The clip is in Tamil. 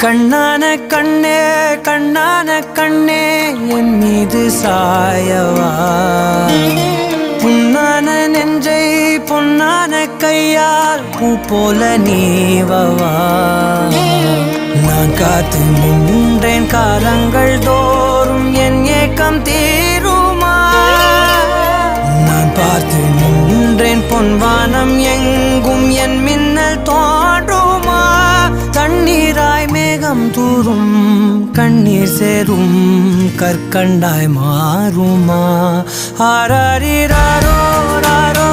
கண்ணான கண்ணே கண்ணான கண்ணே என் மீது சாயவா புண்ணான நெஞ்சை பொன்னான கையால் பூ போல நீவவா நான் காத்து நின்றேன் காலங்கள் தோறும் என் ஏக்கம் தீருமா நான் பார்த்து நின்றேன் பொன்வானம் எங்கும் என் மின்னல் தோன்றுமா தண்ணீராய் மேகம் தூரும் கண்ணீர் சேரும் கற்கண்டாய் மாறுமா ஆராரிராரோ ராரோ